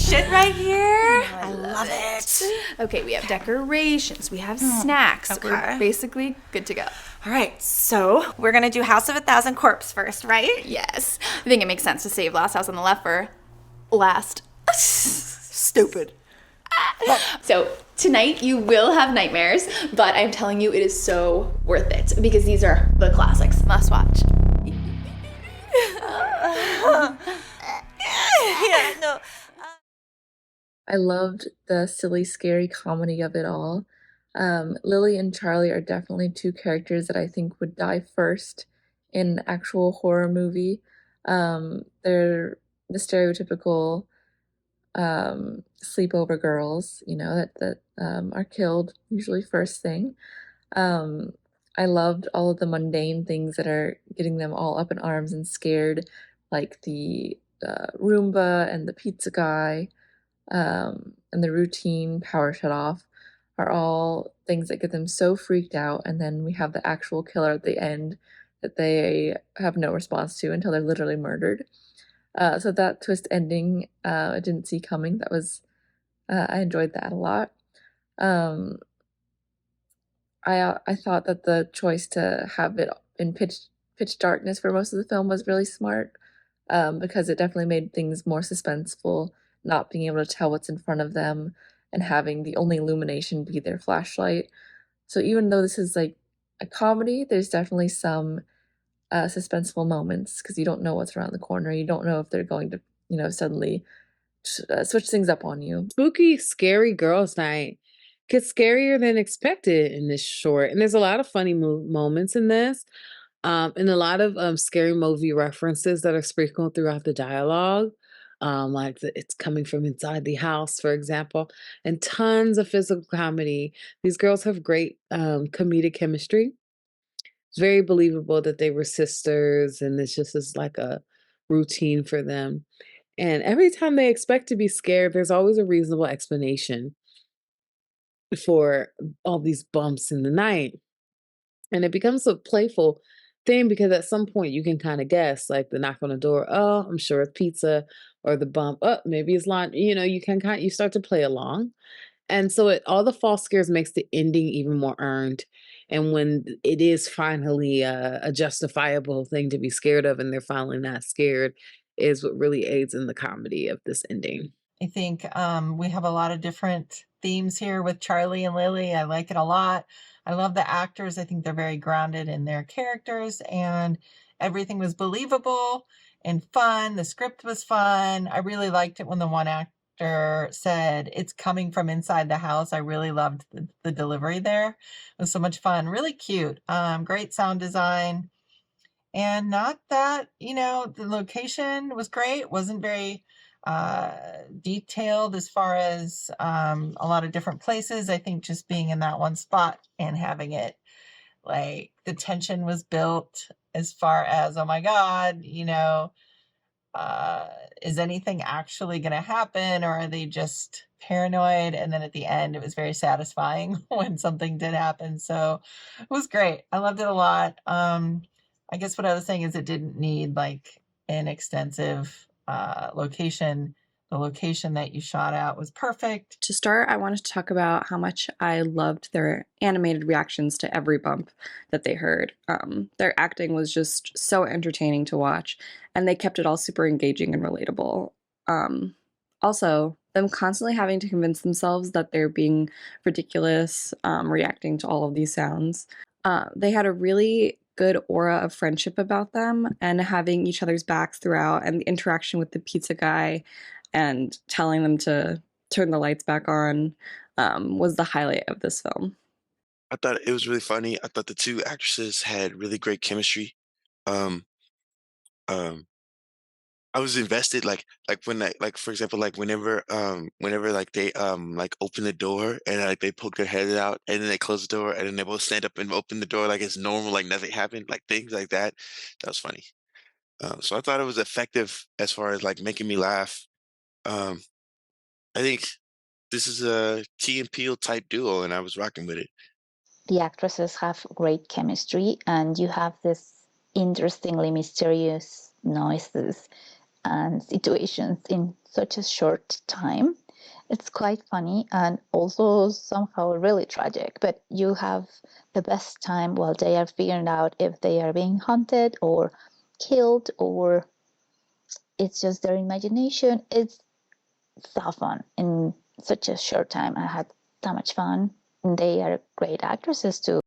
shit right here. I love it. Okay, we have decorations. We have snacks. Okay. We're basically good to go. All right, so we're going to do House of a Thousand Corpse first, right? Yes. I think it makes sense to save Last House on the Left for last. Stupid. So tonight you will have nightmares, but I'm telling you it is so worth it because these are the classics. Must watch. Yeah, no. I loved the silly, scary comedy of it all. Lily and Charlie are definitely two characters that I think would die first in an actual horror movie. They're the stereotypical sleepover girls, that are killed usually first thing. I loved all of the mundane things that are getting them all up in arms and scared, like the Roomba and the pizza guy, and the routine power shut off are all things that get them so freaked out. And then we have the actual killer at the end that they have no response to until they're literally murdered. So that twist ending, I didn't see coming. That was, I enjoyed that a lot. I thought that the choice to have it in pitch darkness for most of the film was really smart, because it definitely made things more suspenseful, not being able to tell what's in front of them and having the only illumination be their flashlight. So even though this is like a comedy, there's definitely some suspenseful moments because you don't know what's around the corner. You don't know if they're going to, suddenly switch things up on you. Spooky, scary girls' night gets scarier than expected in this short, and there's a lot of funny moments in this, and a lot of scary movie references that are sprinkled throughout the dialogue, like it's coming from inside the house, for example, and tons of physical comedy. These girls have great comedic chemistry. It's very believable that they were sisters, and this just is like a routine for them. And every time they expect to be scared, there's always a reasonable explanation for all these bumps in the night. And it becomes a playful thing because at some point you can kind of guess, like the knock on the door, oh, I'm sure it's pizza, or the bump, oh, maybe it's lunch. You start to play along. And so all the false scares makes the ending even more earned. And when it is finally a justifiable thing to be scared of and they're finally not scared, is what really aids in the comedy of this ending. I think we have a lot of different themes here with Charlie and Lily. I like it a lot. I love the actors. I think they're very grounded in their characters, and everything was believable and fun. The script was fun. I really liked it when the one actor said it's coming from inside the house. I really loved the delivery there. It was so much fun. Really cute. Great sound design. And not that, the location was great. Wasn't very detailed as far as a lot of different places. I think just being in that one spot and having it, like, the tension was built as far as, oh my God, is anything actually going to happen, or are they just paranoid? And then at the end, it was very satisfying when something did happen. So it was great. I loved it a lot. I guess what I was saying is it didn't need like an extensive location. The location that you shot at was perfect. To start, I wanted to talk about how much I loved their animated reactions to every bump that they heard. Their acting was just so entertaining to watch, and they kept it all super engaging and relatable. Also, them constantly having to convince themselves that they're being ridiculous, reacting to all of these sounds. They had a really good aura of friendship about them, and having each other's backs throughout, and the interaction with the pizza guy and telling them to turn the lights back on was the highlight of this film. I thought it was really funny. I thought the two actresses had really great chemistry. Um, um, I was invested, like when like for example, like whenever like they like open the door and like they poke their head out and then they close the door and then they both stand up and open the door like it's normal, like nothing happened, like things like that. That was funny. So I thought it was effective as far as like making me laugh. Um, I think this is a Key and Peele type duo, and I was rocking with it. The actresses have great chemistry, and you have this interestingly mysterious noises and situations in such a short time. It's quite funny and also somehow really tragic, but you have the best time while they are figuring out if they are being hunted or killed, or it's just their imagination. It's so fun in such a short time. I had so much fun. They are great actresses too.